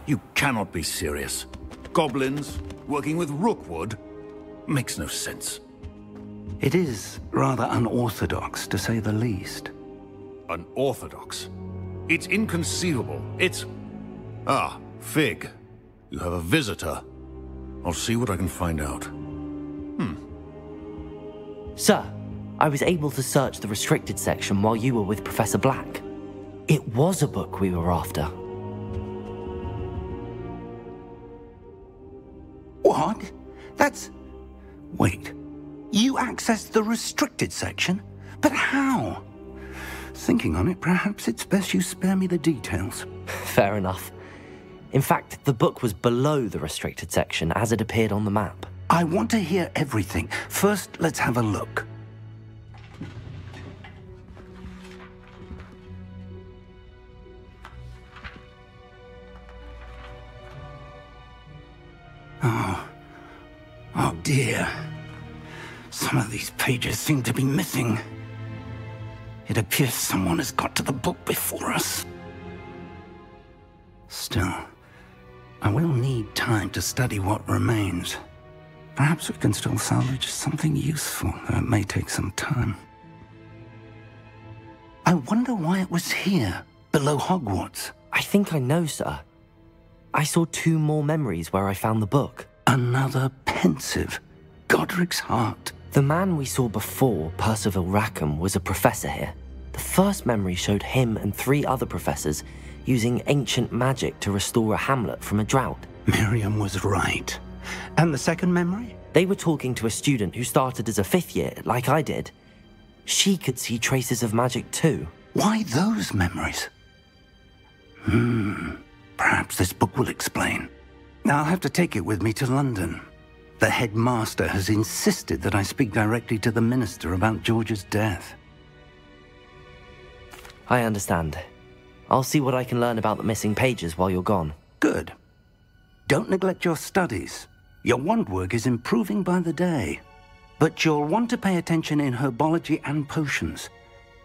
You cannot be serious. Goblins working with Rookwood? Makes no sense. It is rather unorthodox, to say the least. Unorthodox? It's inconceivable. It's... Ah, Fig. You have a visitor. I'll see what I can find out. Sir, I was able to search the restricted section while you were with Professor Black. It was a book we were after. What? That's... Wait. You accessed the restricted section? But how? Thinking on it, perhaps it's best you spare me the details. Fair enough. In fact, the book was below the restricted section as it appeared on the map. I want to hear everything. First, let's have a look. Oh dear. Some of these pages seem to be missing. It appears someone has got to the book before us. Still, I will need time to study what remains. Perhaps we can still salvage something useful, though it may take some time. I wonder why it was here, below Hogwarts. I think I know, sir. I saw 2 more memories where I found the book. Another pensive. Godric's heart. The man we saw before, Percival Rackham, was a professor here. The first memory showed him and 3 other professors using ancient magic to restore a hamlet from a drought. Miriam was right. And the second memory? They were talking to a student who started as a 5th year, like I did. She could see traces of magic too. Why those memories? Perhaps this book will explain. I'll have to take it with me to London. The headmaster has insisted that I speak directly to the minister about George's death. I understand. I'll see what I can learn about the missing pages while you're gone. Good. Don't neglect your studies. Your wand work is improving by the day. But you'll want to pay attention in herbology and potions.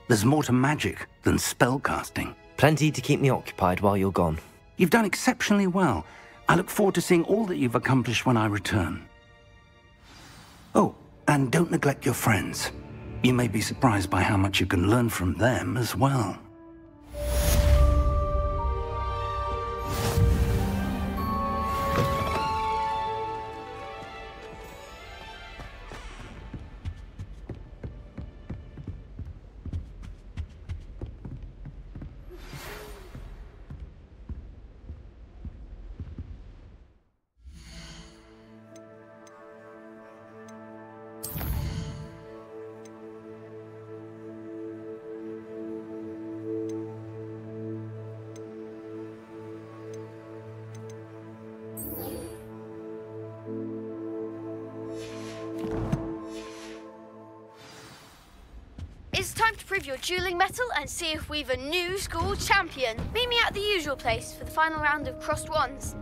There's more to magic than spellcasting. Plenty to keep me occupied while you're gone. You've done exceptionally well. I look forward to seeing all that you've accomplished when I return. Oh, and don't neglect your friends. You may be surprised by how much you can learn from them as well. It's time to prove your dueling mettle and see if we've a new school champion. Meet me at the usual place for the final round of crossed wands.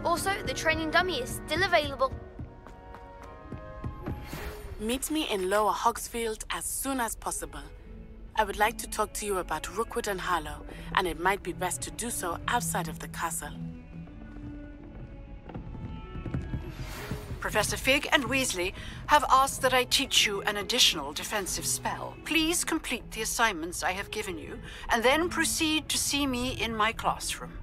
Also, the training dummy is still available. Meet me in Lower Hogsfield as soon as possible. I would like to talk to you about Rookwood and Harlow, and it might be best to do so outside of the castle. Professor Fig and Weasley have asked that I teach you an additional defensive spell. Please complete the assignments I have given you, and then proceed to see me in my classroom.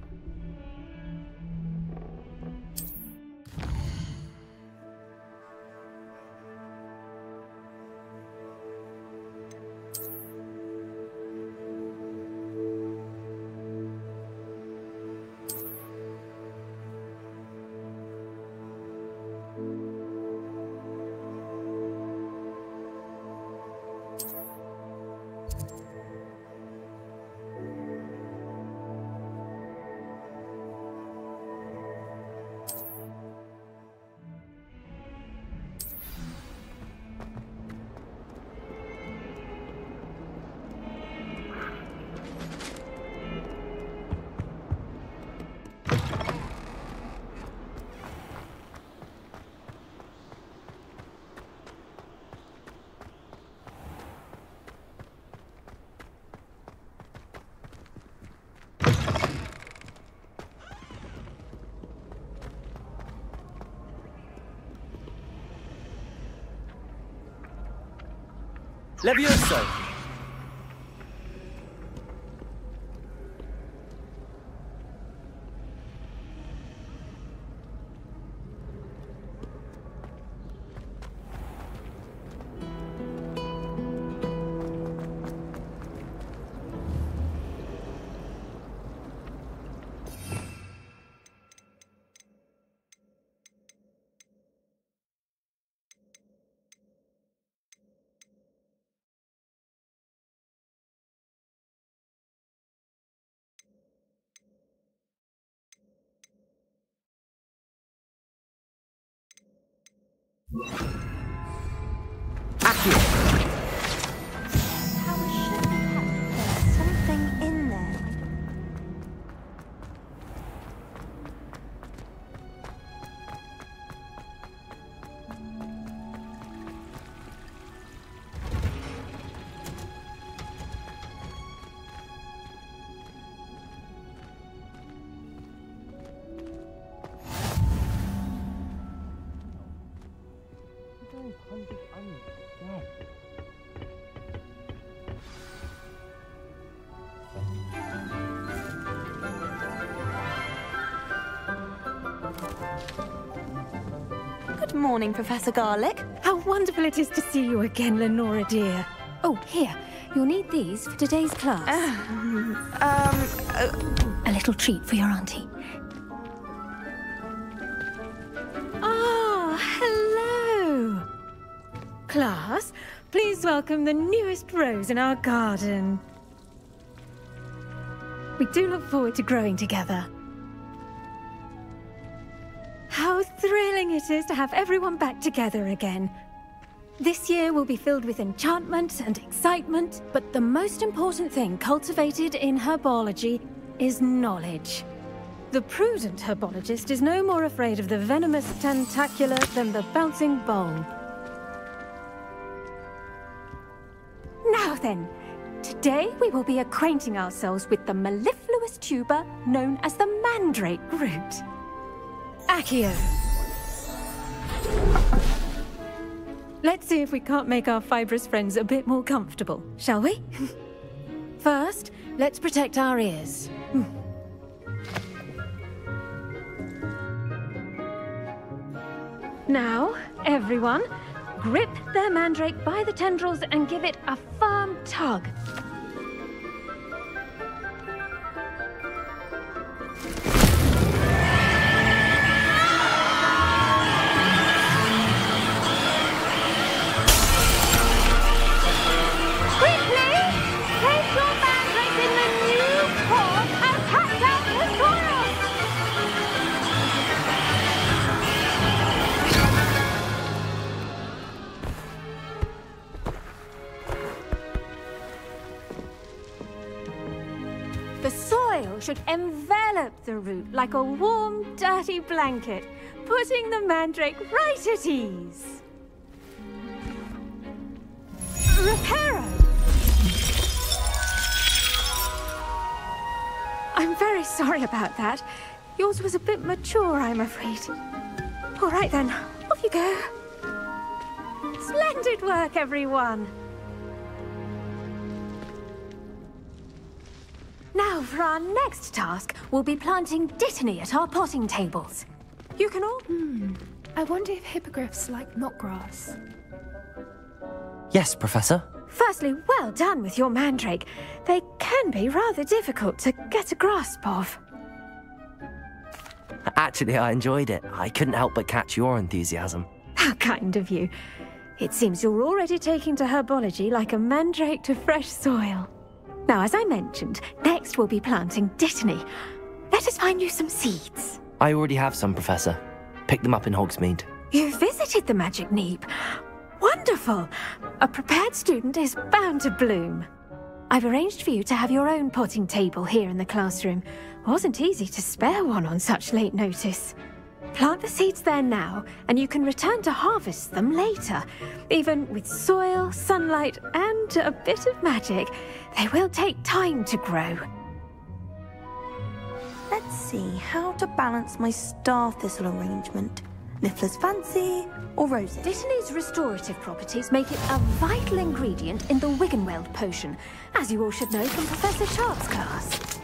Levioso! Something in there. Good morning, Professor Garlick. How wonderful it is to see you again, Lenora dear. Oh, here. You'll need these for today's class. A little treat for your auntie. Ah, hello. Class, please welcome the newest rose in our garden. We do look forward to growing together. How thrilling it is to have everyone back together again. This year will be filled with enchantment and excitement, but the most important thing cultivated in herbology is knowledge. The prudent herbologist is no more afraid of the venomous tentacular than the bouncing bowl. Now then, today we will be acquainting ourselves with the mellifluous tuber known as the mandrake root. Accio. Let's see if we can't make our fibrous friends a bit more comfortable, shall we? First, let's protect our ears. Now, everyone, grip their mandrake by the tendrils and give it a firm tug. The soil should envelop the root like a warm, dirty blanket, putting the mandrake right at ease. Reparo! I'm very sorry about that. Yours was a bit mature, I'm afraid. All right then, off you go. Splendid work, everyone. Now, for our next task, we'll be planting dittany at our potting tables. You can all... I wonder if hippogriffs like knotgrass. Yes, Professor. Firstly, well done with your mandrake. They can be rather difficult to get a grasp of. Actually, I enjoyed it. I couldn't help but catch your enthusiasm. How kind of you. It seems you're already taking to herbology like a mandrake to fresh soil. Now, as I mentioned, next we'll be planting dittany. Let us find you some seeds. I already have some, Professor. Picked them up in Hogsmeade. You visited the Magic Neep. Wonderful! A prepared student is bound to bloom. I've arranged for you to have your own potting table here in the classroom. Wasn't easy to spare one on such late notice. Plant the seeds there now, and you can return to harvest them later. Even with soil, sunlight, and a bit of magic, they will take time to grow. Let's see how to balance my star thistle arrangement. Niffler's Fancy, or Roses? Dittany's restorative properties make it a vital ingredient in the Wiggenweld potion, as you all should know from Professor Sharp's class.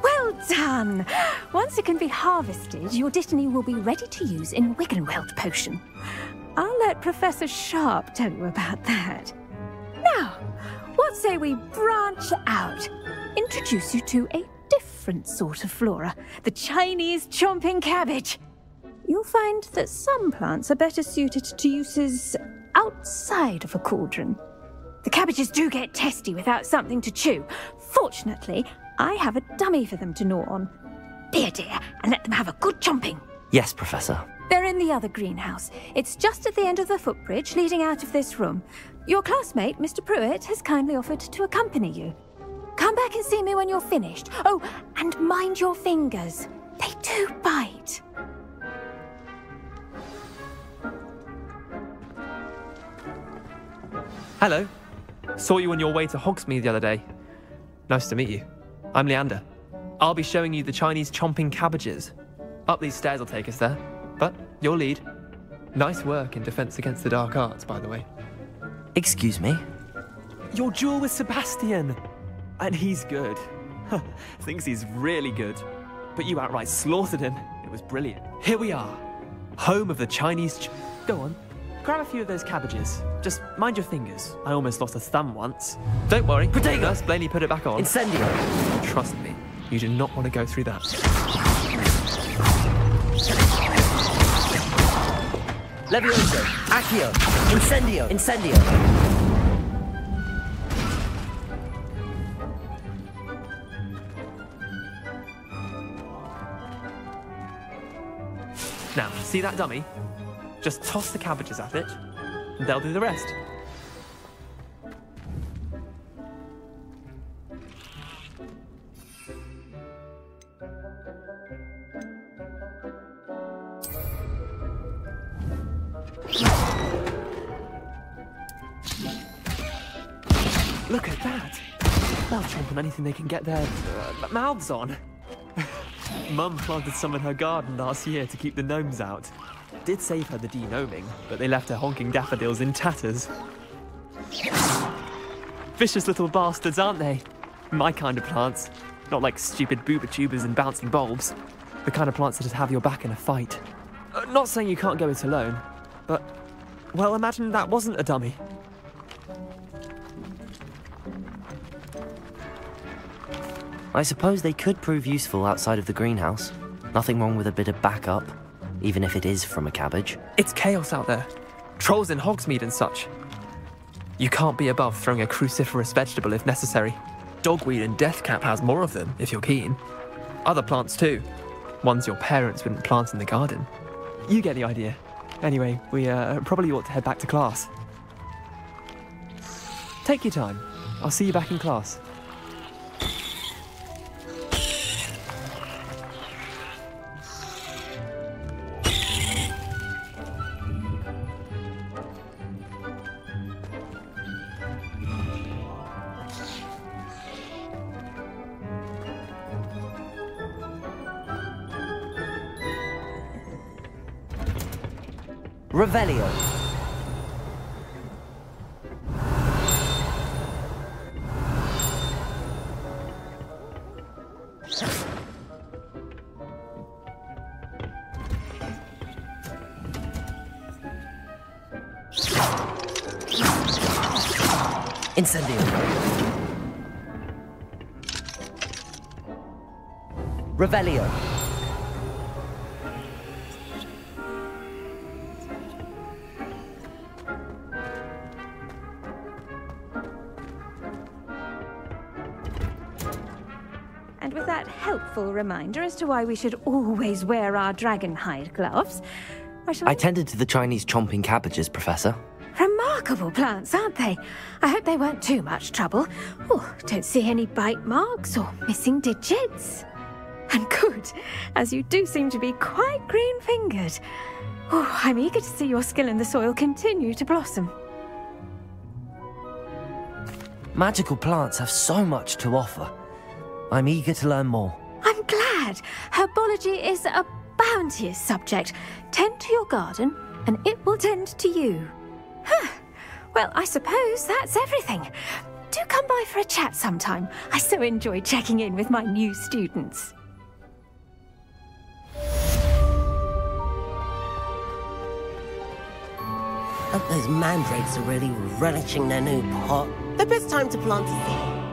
Well done! Once it can be harvested, your Dittany will be ready to use in Wiggenweld potion. I'll let Professor Sharp tell you about that. Now, what say we branch out? Introduce you to a different sort of flora, the Chinese chomping cabbage. You'll find that some plants are better suited to uses outside of a cauldron. The cabbages do get testy without something to chew. Fortunately, I have a dummy for them to gnaw on. Be a dear and let them have a good chomping. Yes, Professor. They're in the other greenhouse. It's just at the end of the footbridge leading out of this room. Your classmate, Mr. Pruitt, has kindly offered to accompany you. Come back and see me when you're finished. Oh, and mind your fingers. They do bite. Hello. Saw you on your way to Hogsmeade the other day. Nice to meet you. I'm Leander. I'll be showing you the Chinese chomping cabbages. Up these stairs will take us there. But your lead. Nice work in Defense Against the Dark Arts, by the way. Excuse me? Your duel with Sebastian! And he's good. Thinks he's really good. But you outright slaughtered him. It was brilliant. Here we are. Home of the Chinese Go on. Grab a few of those cabbages. Just mind your fingers. I almost lost a thumb once. Don't worry. Protego! Nurse Blaney put it back on. Incendio! Trust me. You do not want to go through that. Levioso! Accio! Incendio! Incendio! Now, see that dummy? Just toss the cabbages at it, and they'll do the rest. Look at that! They'll chomp on anything they can get their mouths on. Mum planted some in her garden last year to keep the gnomes out. Did save her the de-gnoming, but they left her honking daffodils in tatters. Vicious little bastards, aren't they? My kind of plants. Not like stupid booba tubers and bouncing bulbs. The kind of plants that'd have your back in a fight. Not saying you can't go it alone, but, well, imagine that wasn't a dummy. I suppose they could prove useful outside of the greenhouse. Nothing wrong with a bit of backup, even if it is from a cabbage. It's chaos out there. Trolls in Hogsmeade and such. You can't be above throwing a cruciferous vegetable if necessary. Dogweed and deathcap has more of them, if you're keen. Other plants too. Ones your parents wouldn't plant in the garden. You get the idea. Anyway, we probably ought to head back to class. Take your time. I'll see you back in class. Revelio. Incendio. Revelio. And with that helpful reminder as to why we should always wear our dragon hide gloves, I tended to the Chinese chomping cabbages, Professor. Remarkable plants, aren't they? I hope they weren't too much trouble. Oh, don't see any bite marks or missing digits. And good, as you do seem to be quite green-fingered. Oh, I'm eager to see your skill in the soil continue to blossom. Magical plants have so much to offer. I'm eager to learn more. I'm glad. Herbology is a bounteous subject. Tend to your garden, and it will tend to you. Huh. Well, I suppose that's everything. Do come by for a chat sometime. I so enjoy checking in with my new students. Hope those mandrakes are really relishing their new pot. The best time to plant is...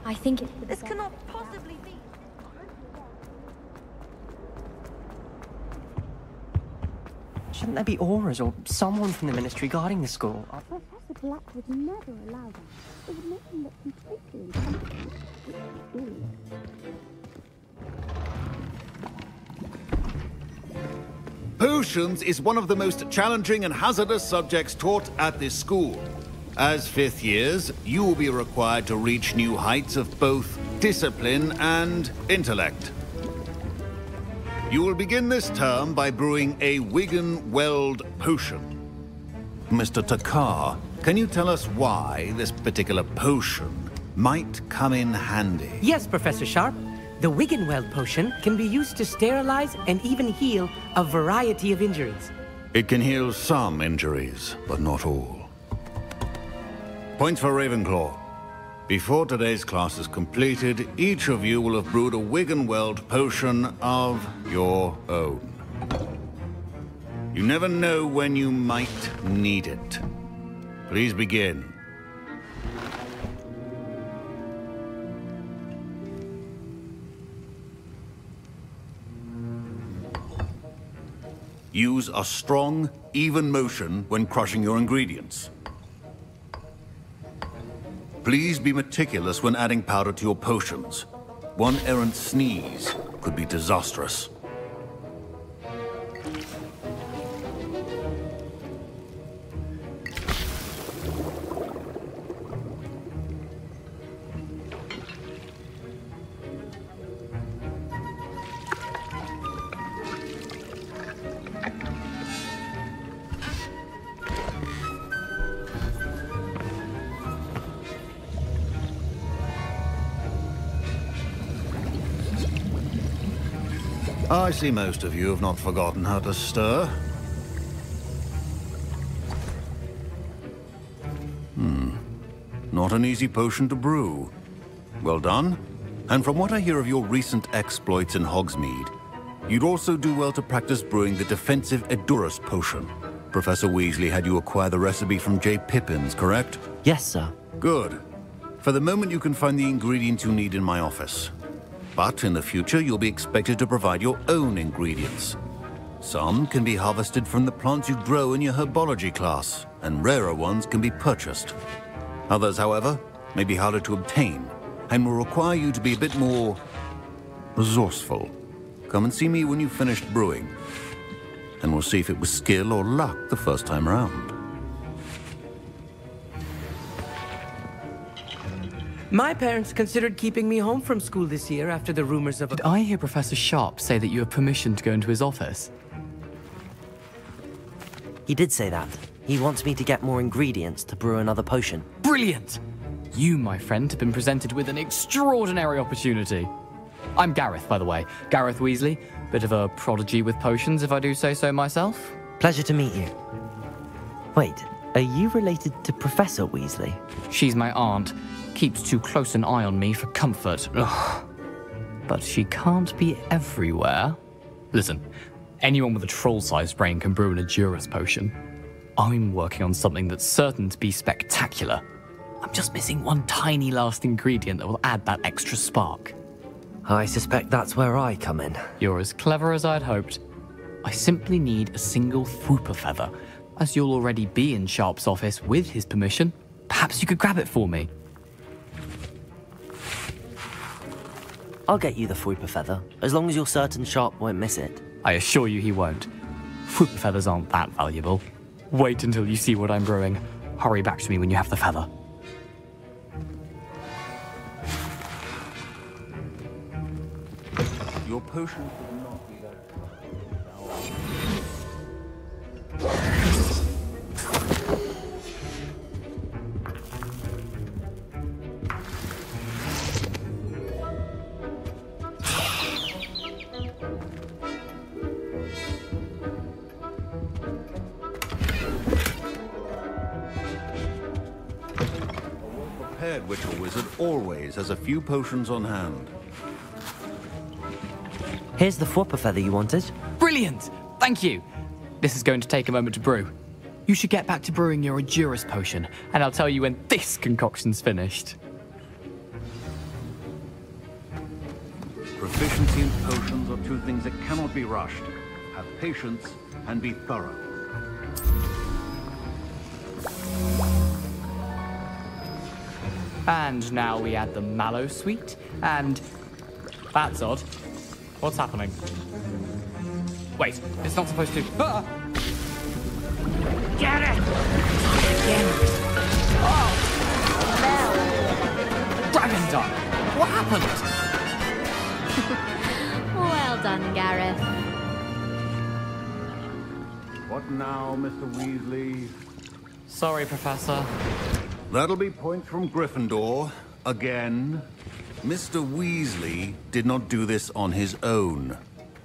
I think This cannot possibly be. Shouldn't there be auras or someone from the ministry guarding the school? Professor Black would never allow that. It would make him look completely incompetent. Potions is one of the most challenging and hazardous subjects taught at this school. As fifth years, you will be required to reach new heights of both discipline and intellect. You will begin this term by brewing a Wiggenweld potion. Mr. Takar, can you tell us why this particular potion might come in handy? Yes, Professor Sharp. The Wiggenweld potion can be used to sterilize and even heal a variety of injuries. It can heal some injuries, but not all. Points for Ravenclaw. Before today's class is completed, each of you will have brewed a Wiggenweld potion of your own. You never know when you might need it. Please begin. Use a strong, even motion when crushing your ingredients. Please be meticulous when adding powder to your potions. One errant sneeze could be disastrous. I see most of you have not forgotten how to stir. Not an easy potion to brew. Well done. And from what I hear of your recent exploits in Hogsmeade, you'd also do well to practice brewing the defensive Edurus potion. Professor Weasley had you acquire the recipe from J. Pippins, correct? Yes, sir. Good. For the moment, you can find the ingredients you need in my office. But in the future, you'll be expected to provide your own ingredients. Some can be harvested from the plants you grow in your herbology class, and rarer ones can be purchased. Others, however, may be harder to obtain, and will require you to be a bit more resourceful. Come and see me when you've finished brewing, and we'll see if it was skill or luck the first time around. My parents considered keeping me home from school this year after the rumors of... Did I hear Professor Sharp say that you have permission to go into his office? He did say that. He wants me to get more ingredients to brew another potion. Brilliant! You, my friend, have been presented with an extraordinary opportunity. I'm Gareth, by the way. Gareth Weasley. Bit of a prodigy with potions, if I do say so myself. Pleasure to meet you. Wait, are you related to Professor Weasley? She's my aunt. Keeps too close an eye on me for comfort. Ugh. But she can't be everywhere. Listen, anyone with a troll-sized brain can brew an Edurus potion. I'm working on something that's certain to be spectacular. I'm just missing one tiny last ingredient that will add that extra spark. I suspect that's where I come in. You're as clever as I'd hoped. I simply need a single Fwooper feather. As you'll already be in Sharp's office with his permission, perhaps you could grab it for me. I'll get you the Fwooper feather, as long as you're certain Sharp won't miss it. I assure you he won't. Fwooper feathers aren't that valuable. Wait until you see what I'm brewing. Hurry back to me when you have the feather. Your potion should not be that. A well-prepared witch or wizard always has a few potions on hand. Here's the Fwooper feather you wanted. Brilliant! Thank you! This is going to take a moment to brew. You should get back to brewing your Edurus potion, and I'll tell you when this concoction's finished. Proficiency in potions are two things that cannot be rushed. Have patience and be thorough. And now we add the mallow sweet, and... That's odd. What's happening? Wait, it's not supposed to... Ah! Get it! Oh! Dragon Dog! What happened? Well done, Gareth. What now, Mr. Weasley? Sorry, Professor. That'll be points from Gryffindor. Again. Mr. Weasley did not do this on his own.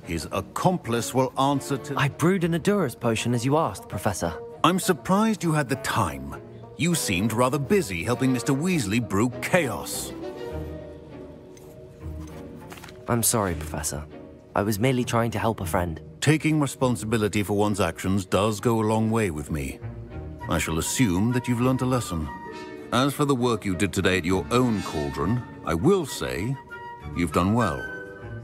His accomplice will answer to... I brewed an Edurus potion as you asked, Professor. I'm surprised you had the time. You seemed rather busy helping Mr. Weasley brew chaos. I'm sorry, Professor. I was merely trying to help a friend. Taking responsibility for one's actions does go a long way with me. I shall assume that you've learnt a lesson. As for the work you did today at your own cauldron, I will say you've done well.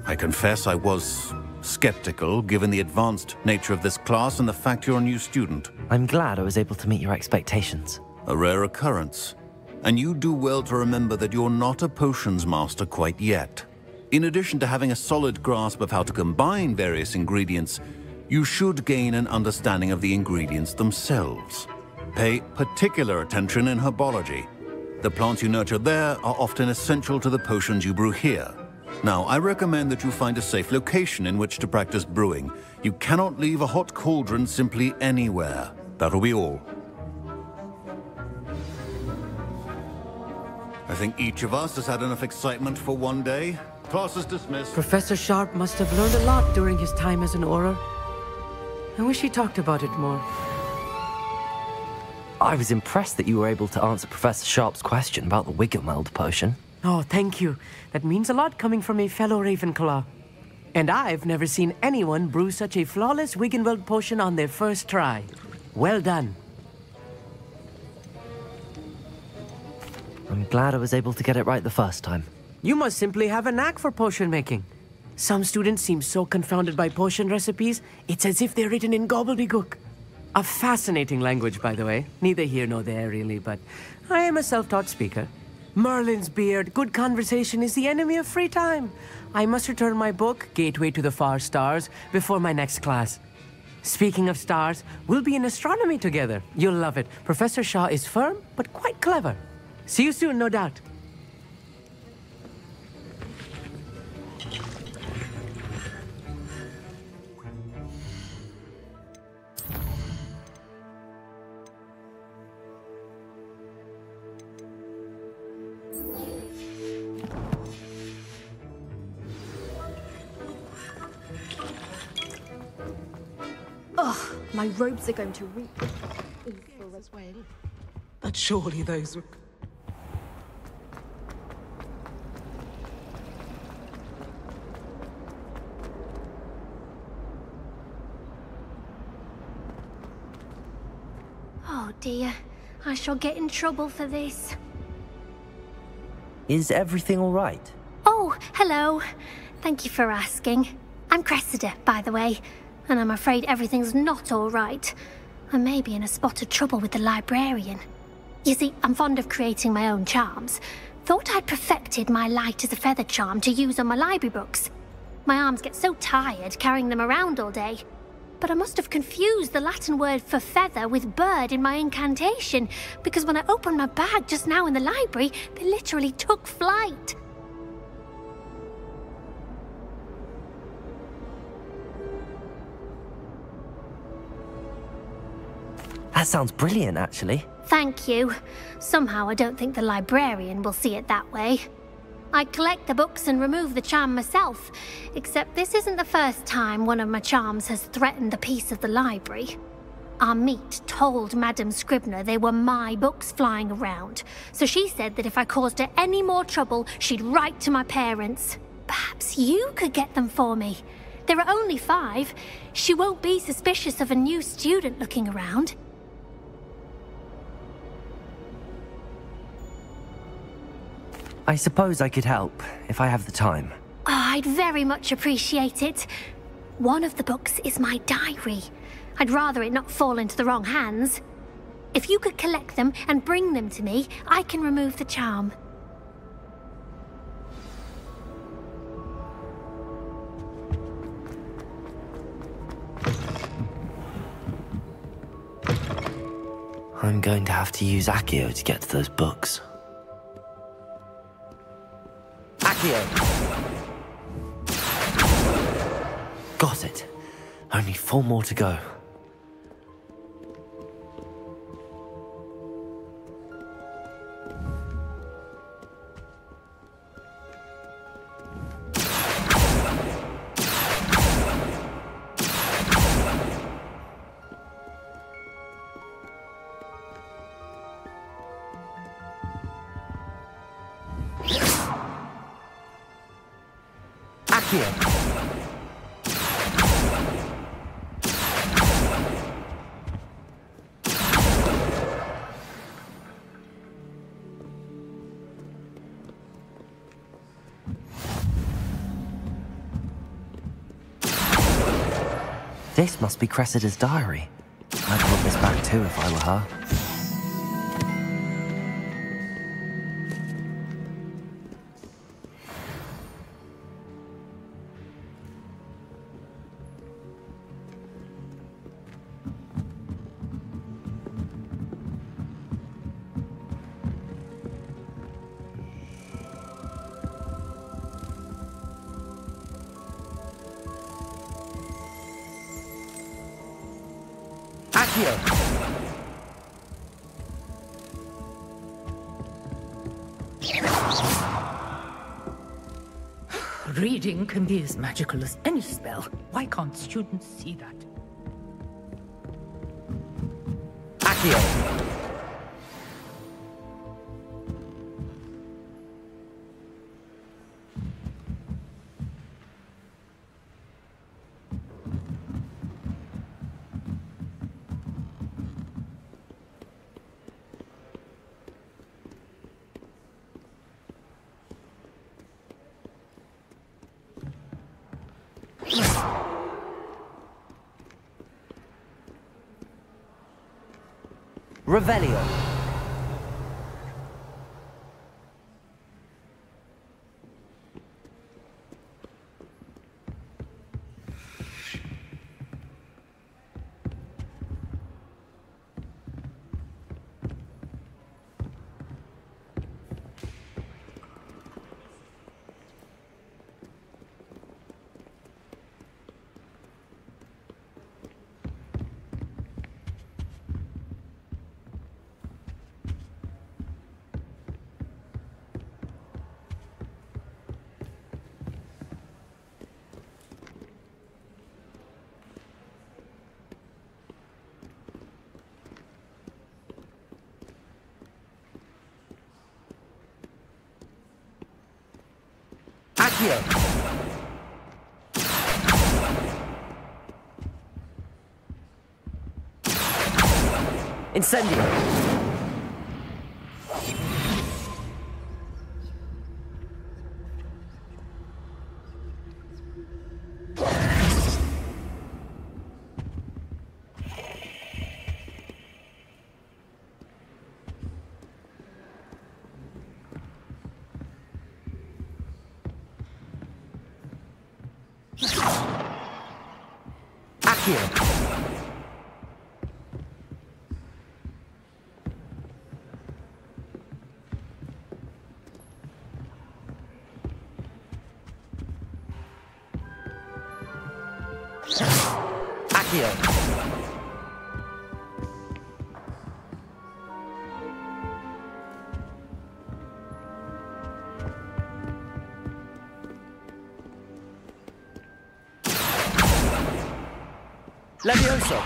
I confess I was skeptical, given the advanced nature of this class and the fact you're a new student. I'm glad I was able to meet your expectations. A rare occurrence. And you do well to remember that you're not a potions master quite yet. In addition to having a solid grasp of how to combine various ingredients, you should gain an understanding of the ingredients themselves. Pay particular attention in herbology. The plants you nurture there are often essential to the potions you brew here. Now, I recommend that you find a safe location in which to practice brewing. You cannot leave a hot cauldron simply anywhere. That'll be all. I think each of us has had enough excitement for one day. Class is dismissed. Professor Sharp must have learned a lot during his time as an Auror. I wish he talked about it more. I was impressed that you were able to answer Professor Sharp's question about the Wiggenweld potion. Oh, thank you. That means a lot coming from a fellow Ravenclaw. And I've never seen anyone brew such a flawless Wiggenweld potion on their first try. Well done. I'm glad I was able to get it right the first time. You must simply have a knack for potion making. Some students seem so confounded by potion recipes, it's as if they're written in gobbledygook. A fascinating language, by the way. Neither here nor there, really, but I am a self-taught speaker. Merlin's beard, good conversation is the enemy of free time. I must return my book, Gateway to the Far Stars, before my next class. Speaking of stars, we'll be in astronomy together. You'll love it. Professor Shaw is firm, but quite clever. See you soon, no doubt. Ugh, my robes are going to reek. But surely those were... Oh dear, I shall get in trouble for this. Is everything all right? Oh, hello. Thank you for asking. I'm Cressida, by the way, and I'm afraid everything's not all right. I may be in a spot of trouble with the librarian. You see, I'm fond of creating my own charms. Thought I'd perfected my light as a feather charm to use on my library books. My arms get so tired carrying them around all day. But I must have confused the Latin word for feather with bird in my incantation, because when I opened my bag just now in the library, they literally took flight. That sounds brilliant, actually. Thank you. Somehow I don't think the librarian will see it that way. I collect the books and remove the charm myself, except this isn't the first time one of my charms has threatened the peace of the library. Our meet told Madame Scribner they were my books flying around, so she said that if I caused her any more trouble, she'd write to my parents. Perhaps you could get them for me. There are only 5. She won't be suspicious of a new student looking around. I suppose I could help, if I have the time. Oh, I'd very much appreciate it. One of the books is my diary. I'd rather it not fall into the wrong hands. If you could collect them and bring them to me, I can remove the charm. I'm going to have to use Accio to get to those books. Accio! Got it. Only 4 more to go. This must be Cressida's diary. I'd put this back too if I were her. Reading can be as magical as any spell. Why can't students see that? Accio! Revelio. Accio! Incendio! Accio. Accio. Levioso.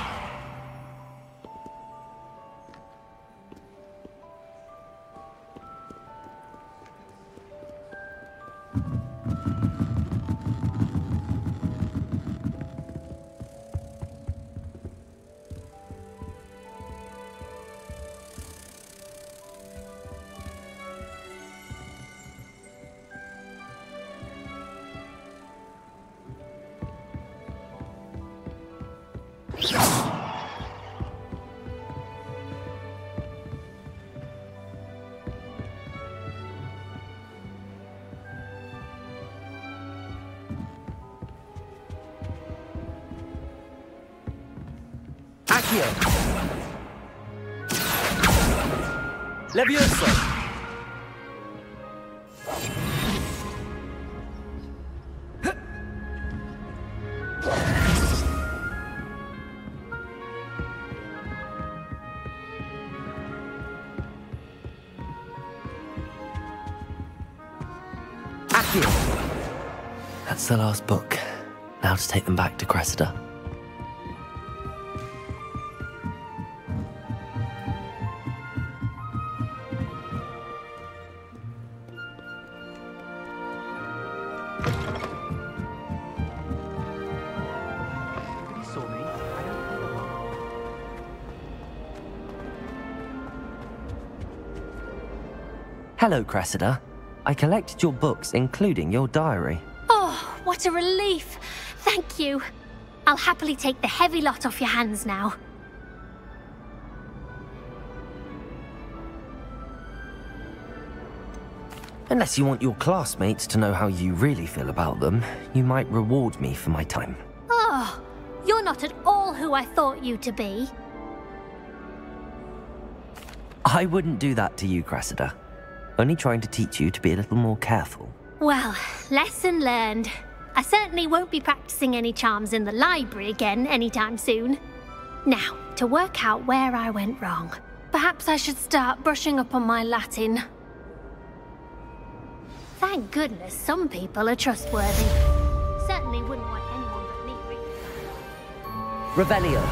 Accio. Levioso. Accio. That's the last book. Now to take them back to Cressida. Hello, Cressida. I collected your books, including your diary. Oh, what a relief. Thank you. I'll happily take the heavy lot off your hands now. Unless you want your classmates to know how you really feel about them, you might reward me for my time. Oh, you're not at all who I thought you to be. I wouldn't do that to you, Cressida. Only trying to teach you to be a little more careful. Well, lesson learned. I certainly won't be practicing any charms in the library again anytime soon. Now, to work out where I went wrong. Perhaps I should start brushing up on my Latin. Thank goodness some people are trustworthy. Certainly wouldn't want anyone but me reading. Revelio.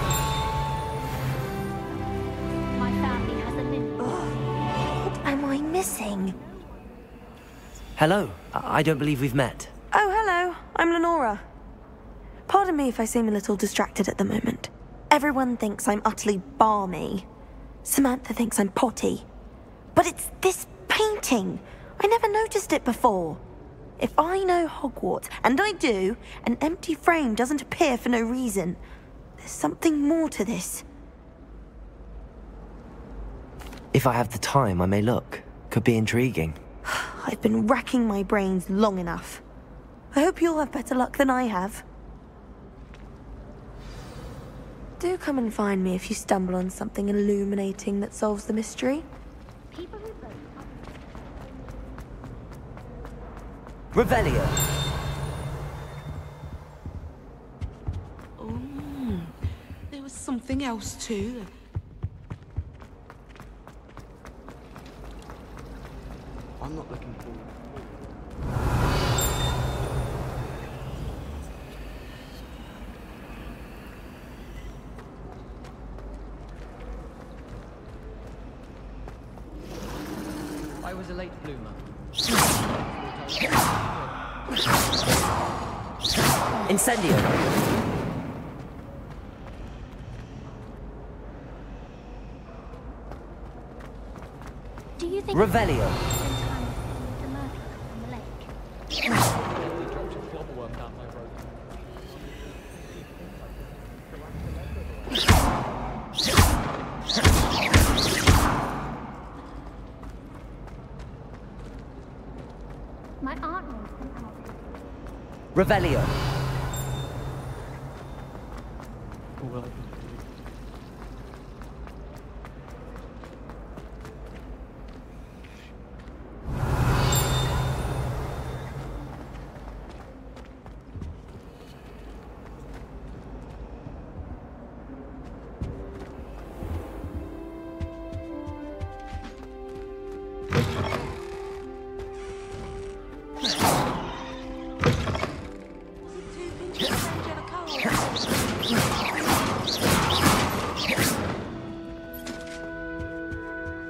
My family has a limit. What am I missing? Hello. I don't believe we've met. Oh, hello. I'm Lenora. Pardon me if I seem a little distracted at the moment. Everyone thinks I'm utterly balmy. Samantha thinks I'm potty. But it's this painting. I never noticed it before. If I know Hogwarts, and I do, an empty frame doesn't appear for no reason. There's something more to this. If I have the time, I may look. Could be intriguing. I've been racking my brains long enough. I hope you'll have better luck than I have. Do come and find me if you stumble on something illuminating that solves the mystery. Revelio. Oh, there was something else too. I'm not looking forward. I was a late bloomer. Incendio. Do you think Revelio. My aunt knows. Revelio.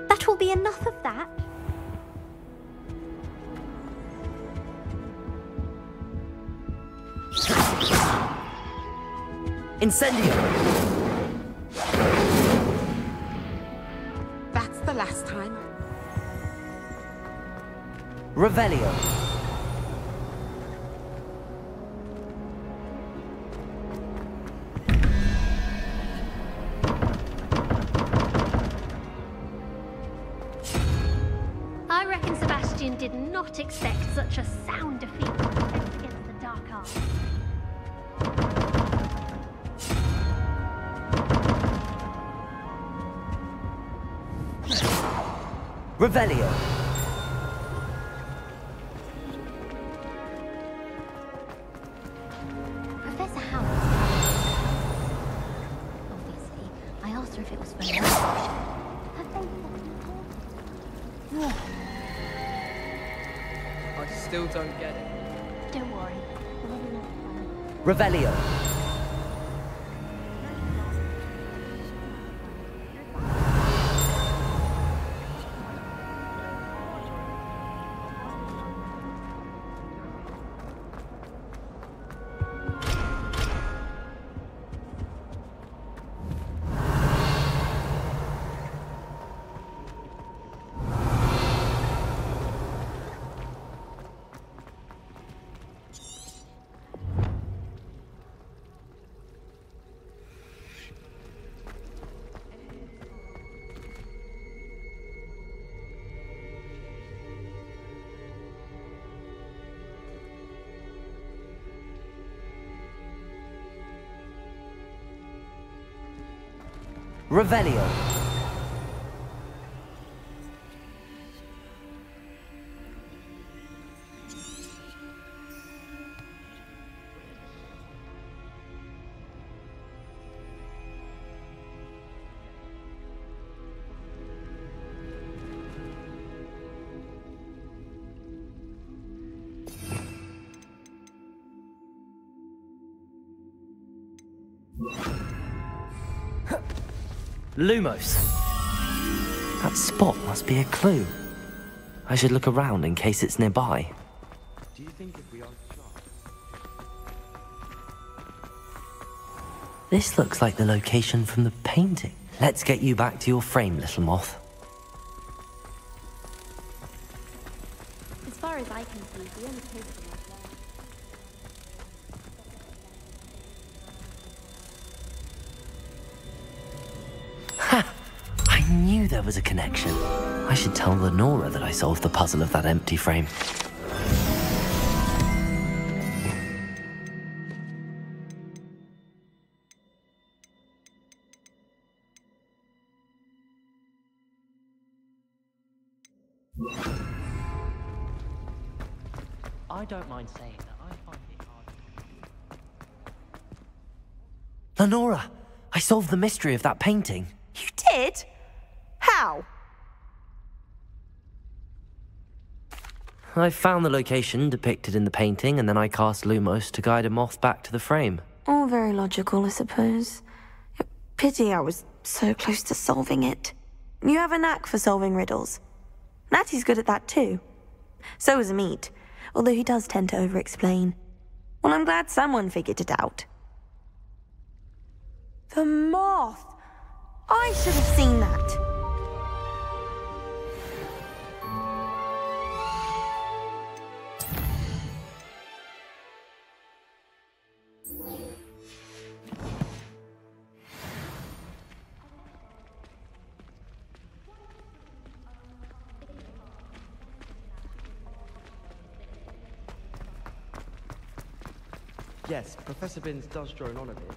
That will be enough of that. Incendio! That's the last time. Revelio! I reckon Sebastian did not expect such a sound defeat against the Dark Arts. Revelio! Professor Howard. Obviously, I asked her if it was for lunch. Her face. I still don't get it. Don't worry. Revelio! Revelio! Lumos. That spot must be a clue. I should look around in case it's nearby. Do you think if we are sharp? This looks like the location from the painting. Let's get you back to your frame, little moth. As far as I can see, the only painting is there. I knew there was a connection. I should tell Lenora that I solved the puzzle of that empty frame. I don't mind saying that I find it hard. Lenora, I solved the mystery of that painting. You did? How? I found the location depicted in the painting, and then I cast Lumos to guide a moth back to the frame. All very logical, I suppose. Pity I was so close to solving it. You have a knack for solving riddles. Natty's good at that too. So is Amit, although he does tend to over-explain. Well, I'm glad someone figured it out. The moth! I should have seen that. Yes, Professor Binns does drone on a bit.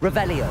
Revelio.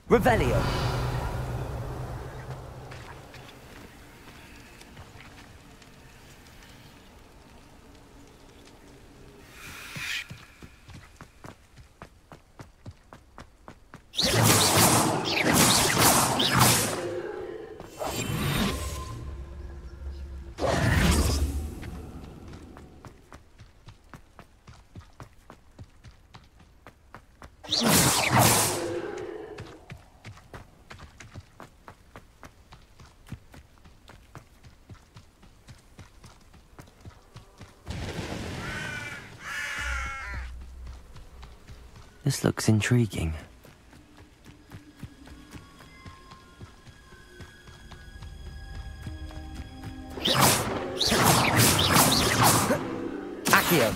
Revelio. This looks intriguing. Accio.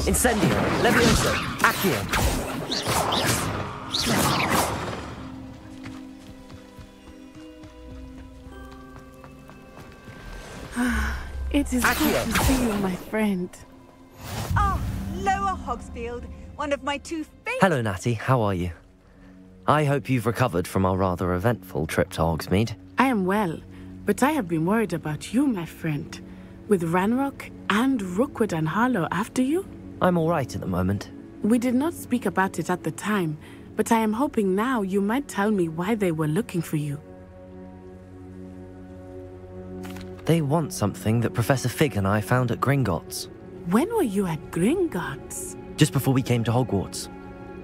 Incendio. Levioso. Accio. It is good to see you, my friend. Ah, Lower Hogsfield, one of my two favorite... Hello, Natty. How are you? I hope you've recovered from our rather eventful trip to Hogsmeade. I am well, but I have been worried about you, my friend. With Ranrock and Rookwood and Harlow after you? I'm all right at the moment. We did not speak about it at the time, but I am hoping now you might tell me why they were looking for you. They want something that Professor Fig and I found at Gringotts. When were you at Gringotts? Just before we came to Hogwarts.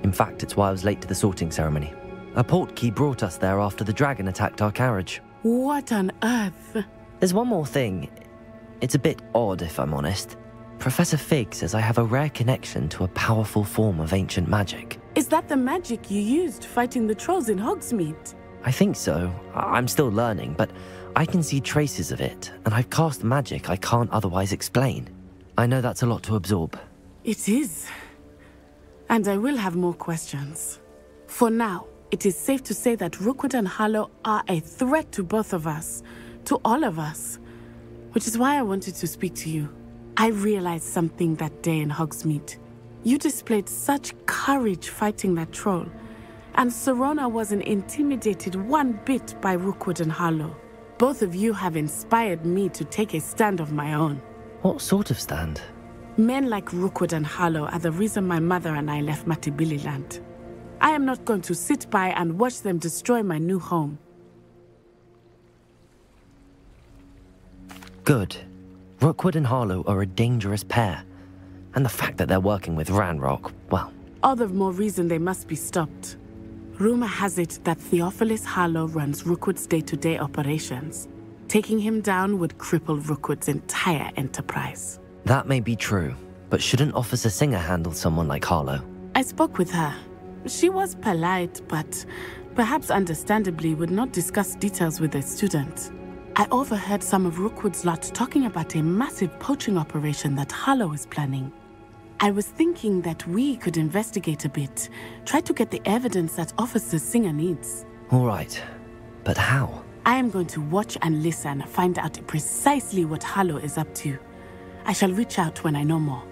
In fact, it's why I was late to the sorting ceremony. A portkey brought us there after the dragon attacked our carriage. What on earth? There's one more thing. It's a bit odd, if I'm honest. Professor Fig says I have a rare connection to a powerful form of ancient magic. Is that the magic you used fighting the trolls in Hogsmeade? I think so. I'm still learning, but I can see traces of it, and I've cast magic I can't otherwise explain. I know that's a lot to absorb. It is. And I will have more questions. For now, it is safe to say that Rookwood and Harlow are a threat to both of us, to all of us, which is why I wanted to speak to you. I realized something that day in Hogsmeade. You displayed such courage fighting that troll, and Serona wasn't intimidated one bit by Rookwood and Harlow. Both of you have inspired me to take a stand of my own. What sort of stand? Men like Rookwood and Harlow are the reason my mother and I left Matibili-land. I am not going to sit by and watch them destroy my new home. Good. Rookwood and Harlow are a dangerous pair. And the fact that they're working with Ranrock, well... All the more reason they must be stopped. Rumor has it that Theophilus Harlow runs Rookwood's day-to-day operations. Taking him down would cripple Rookwood's entire enterprise. That may be true, but shouldn't Officer Singer handle someone like Harlow? I spoke with her. She was polite, but perhaps understandably would not discuss details with a student. I overheard some of Rookwood's lot talking about a massive poaching operation that Harlow is planning. I was thinking that we could investigate a bit, try to get the evidence that Officer Singer needs. All right, but how? I am going to watch and listen, find out precisely what Harlow is up to. I shall reach out when I know more.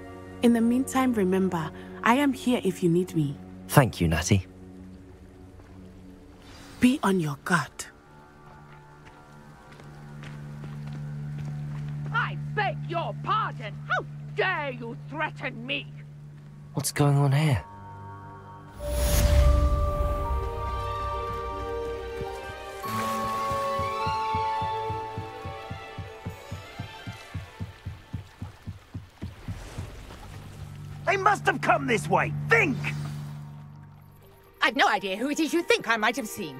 In the meantime, remember, I am here if you need me. Thank you, Natty. Be on your guard. I beg your pardon. dare you threaten me? What's going on here? They must have come this way. Think! I've no idea who it is you think I might have seen.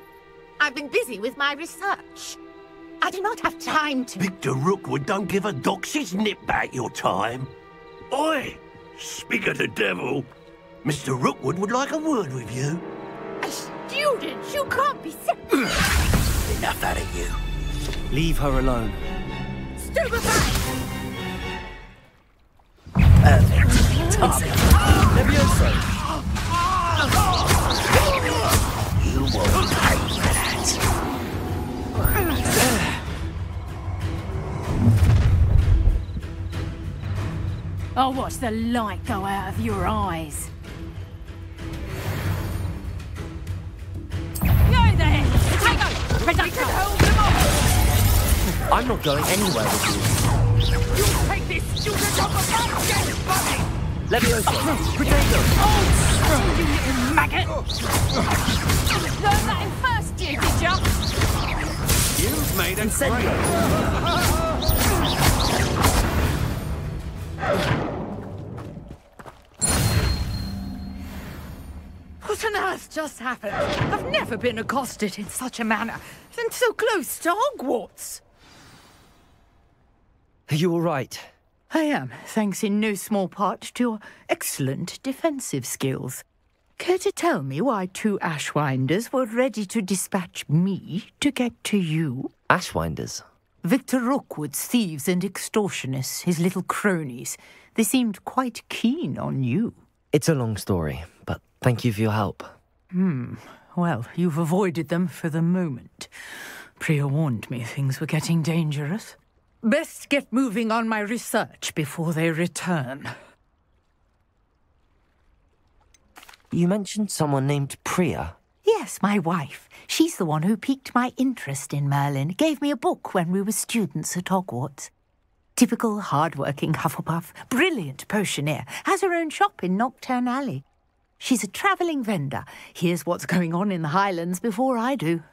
I've been busy with my research. I do not have time to... Victor Rookwood don't give a doxy's nip back your time. Oi! Speak of the devil. Mr. Rookwood would like a word with you. A student? You can't be sick. Enough out of you. Leave her alone. Stupefy! You won't pay for that. I'll watch the light go out of your eyes. Yo there! Potato! Potato! Hold them off! I'm not going anywhere with you. You take this student off of my desk, buddy! Levioso! Potato! Oh, you little maggot! Learn that in first year, did ya? You've made a What on earth just happened? I've never been accosted in such a manner, and so close to Hogwarts. Are you all right? I am, thanks in no small part to your excellent defensive skills. Care to tell me why 2 Ashwinders were ready to dispatch me to get to you? Ashwinders? Victor Rookwood's thieves and extortionists, his little cronies. They seemed quite keen on you. It's a long story, but thank you for your help. Well, you've avoided them for the moment. Priya warned me things were getting dangerous. Best get moving on my research before they return. You mentioned someone named Priya. Yes, my wife. She's the one who piqued my interest in Merlin. Gave me a book when we were students at Hogwarts. Typical hard-working Hufflepuff, brilliant potioneer, has her own shop in Knockturn Alley. She's a travelling vendor. Hears what's going on in the Highlands before I do.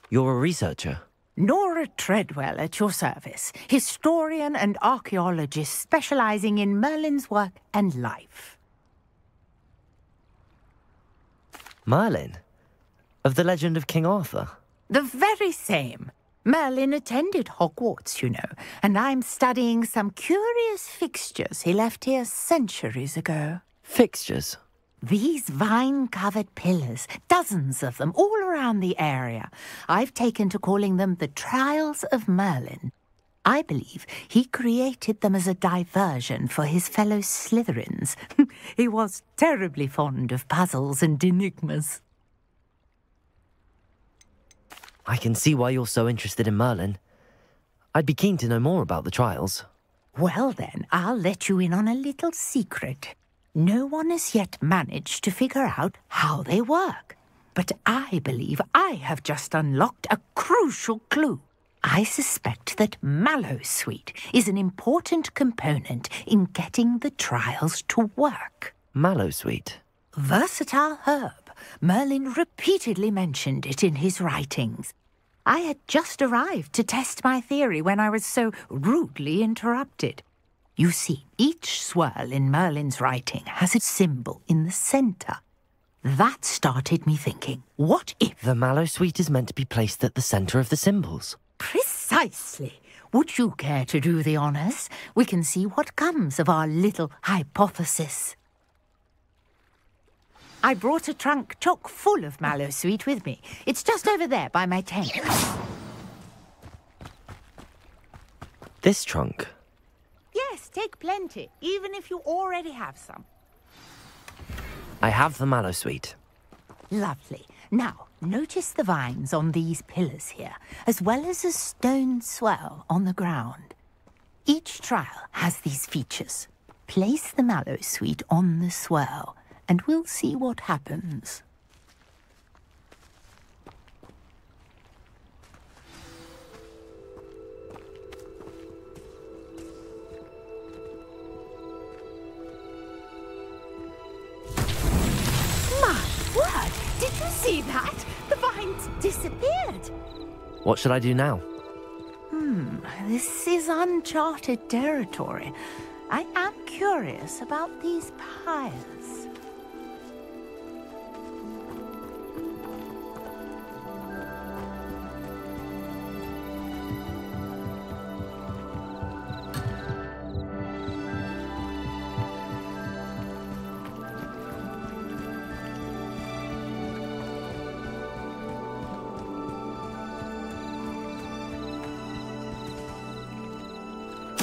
You're a researcher? Nora Treadwell at your service, historian and archaeologist specialising in Merlin's work and life. Merlin? Of the legend of King Arthur? The very same. Merlin attended Hogwarts, you know, and I'm studying some curious fixtures he left here centuries ago. Fixtures? These vine-covered pillars, dozens of them, all around the area. I've taken to calling them the Trials of Merlin. I believe he created them as a diversion for his fellow Slytherins. He was terribly fond of puzzles and enigmas. I can see why you're so interested in Merlin. I'd be keen to know more about the trials. Well then, I'll let you in on a little secret. No one has yet managed to figure out how they work. But I believe I have just unlocked a crucial clue. I suspect that Mallowsweet is an important component in getting the trials to work. Mallowsweet? Versatile herb. Merlin repeatedly mentioned it in his writings. I had just arrived to test my theory when I was so rudely interrupted. You see, each swirl in Merlin's writing has a symbol in the centre. That started me thinking, what if... The Mallowsweet is meant to be placed at the centre of the symbols. Precisely. Would you care to do the honours? We can see what comes of our little hypothesis. I brought a trunk chock full of Mallowsweet with me. It's just over there by my tent. This trunk? Yes, take plenty, even if you already have some. I have the Mallowsweet. Lovely. Now, notice the vines on these pillars here, as well as a stone swell on the ground. Each trial has these features. Place the Mallowsweet on the swell, and we'll see what happens. see that? The vines disappeared. What should I do now? This is uncharted territory. I am curious about these pyres.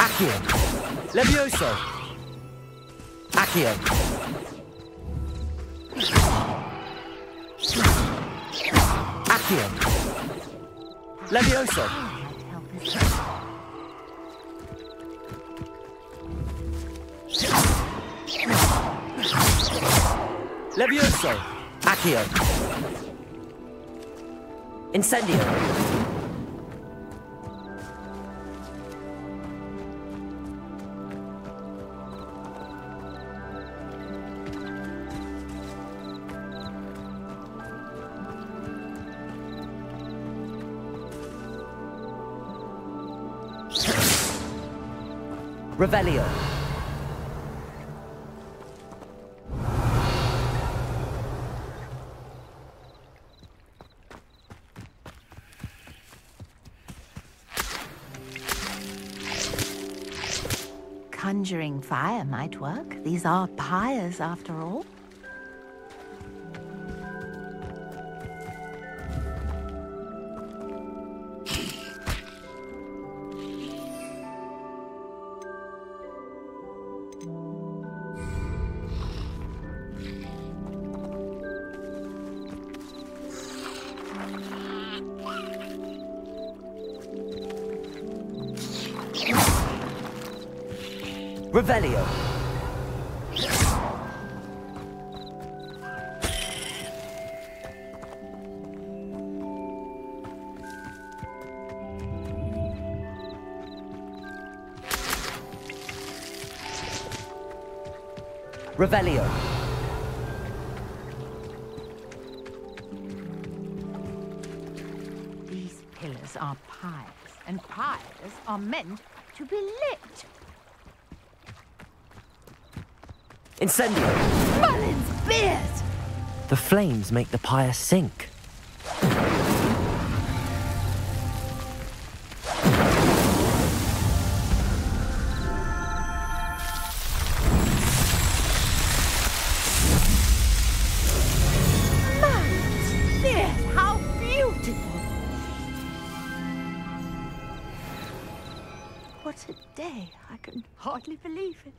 Accio. Levioso. Accio. Accio. Levioso. Levioso. Accio. Incendio. Revelio. Conjuring fire might work. These are pyres, after all. Revelio. Revelio. These pillars are pyres, and pyres are meant to be lit. Incendio. Mullins beard! The flames make the pyre sink. Mullins beard, how beautiful! What a day. I can hardly believe it.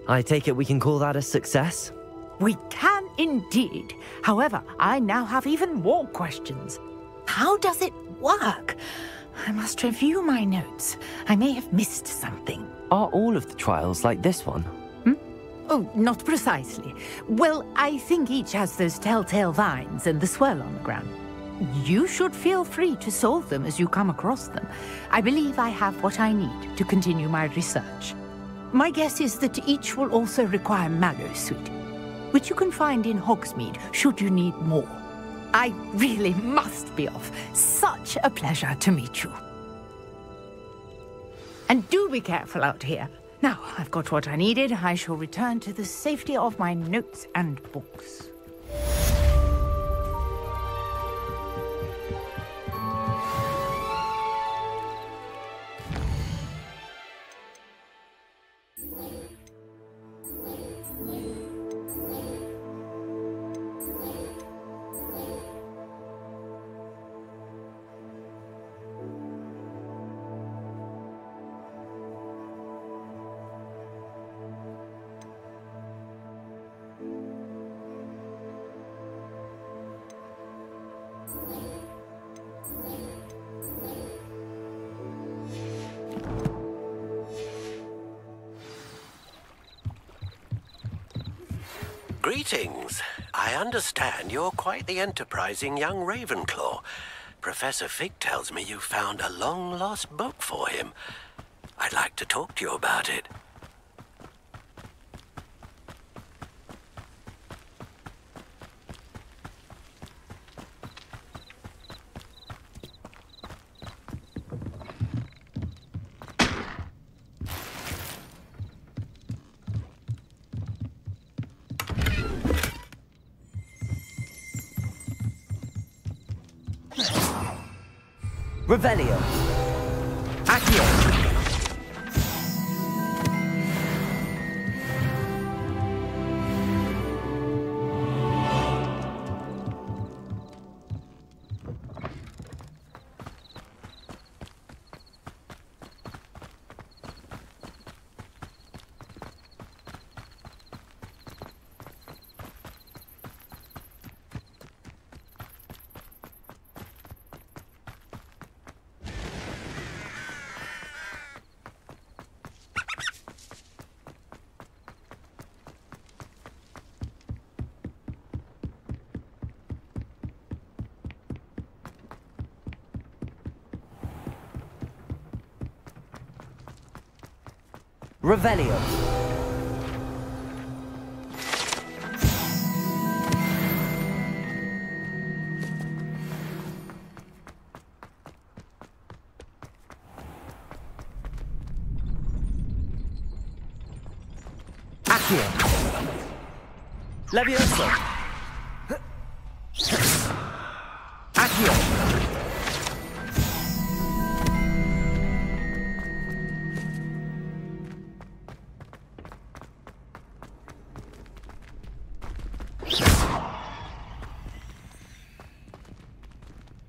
I take it we can call that a success? We can indeed. However, I now have even more questions. How does it work? I must review my notes. I may have missed something. Are all of the trials like this one? Oh, not precisely. Well, I think each has those telltale vines and the swirl on the ground. You should feel free to solve them as you come across them. I believe I have what I need to continue my research. My guess is that each will also require Mallowsweet, which you can find in Hogsmeade should you need more. I really must be off. Such a pleasure to meet you. And do be careful out here. Now, I've got what I needed. I shall return to the safety of my notes and books. Greetings. I understand you're quite the enterprising young Ravenclaw. Professor Fig tells me you found a long-lost book for him. I'd like to talk to you about it. Revelio. Accio. Revelio. Accio. Levioso. Accio.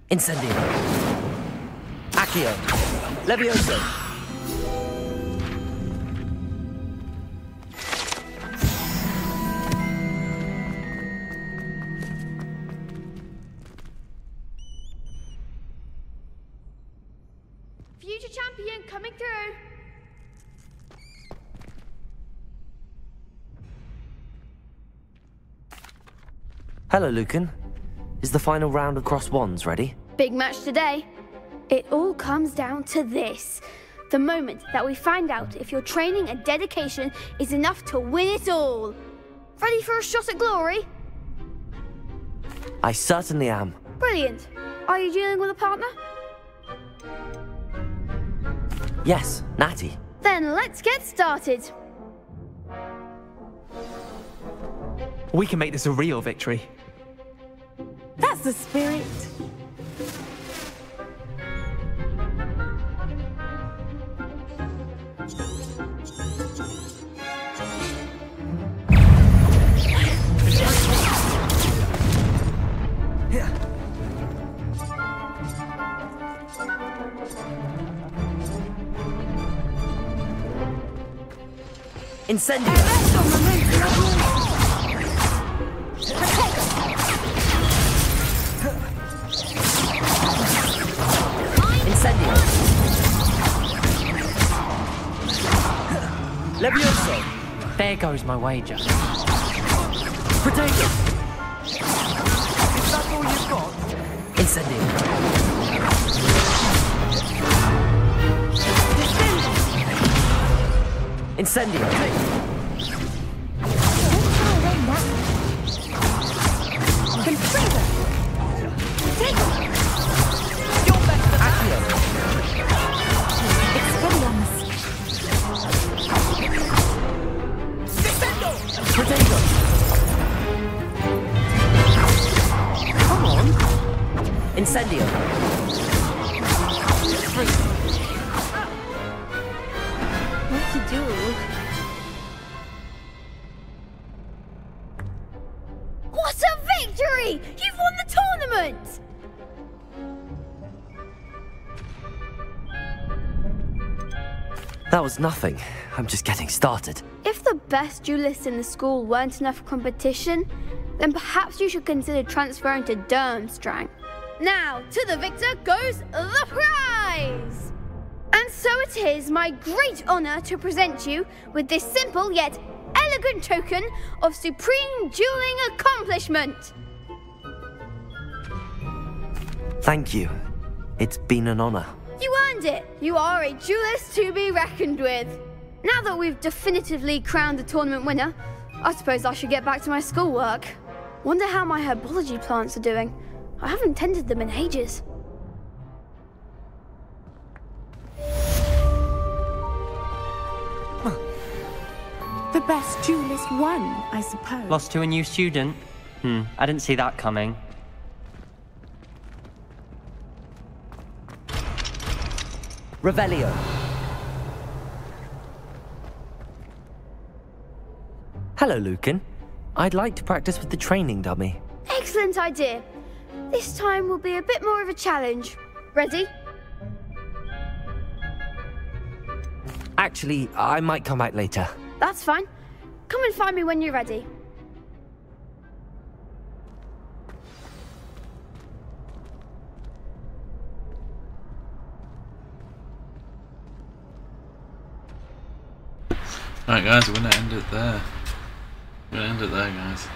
Incendio. Accio. Levioso. Future champion coming through. Hello, Lucan. Is the final round of Cross Wands ready? Big match today. It all comes down to this. The moment that we find out if your training and dedication is enough to win it all. Ready for a shot at glory? I certainly am. Brilliant. Are you dealing with a partner? Yes, Natty. Then let's get started. We can make this a real victory. That's the spirit. Incendio. Incendio. Levioso. There goes my wager. Potato. Is that all you've got? Incendio. Incendio. Potato. Come on. Incendio. What to do? What a victory! You've won the tournament! That was nothing. I'm just getting started. If the best duelists in the school weren't enough for competition, then perhaps you should consider transferring to Durmstrang. Now, to the victor goes the prize! And so it is my great honor to present you with this simple yet elegant token of supreme dueling accomplishment. Thank you. It's been an honor. You earned it. You are a duelist to be reckoned with. Now that we've definitively crowned the tournament winner, I suppose I should get back to my schoolwork. Wonder how my herbology plants are doing. I haven't tended them in ages. The best duelist won, I suppose. Lost to a new student? I didn't see that coming. Revelio. Hello, Lucan. I'd like to practice with the training dummy. Excellent idea. This time will be a bit more of a challenge. Ready? Actually, I might come back later. That's fine. Come and find me when you're ready. Alright guys, we're going to end it there. We're going to end it there guys.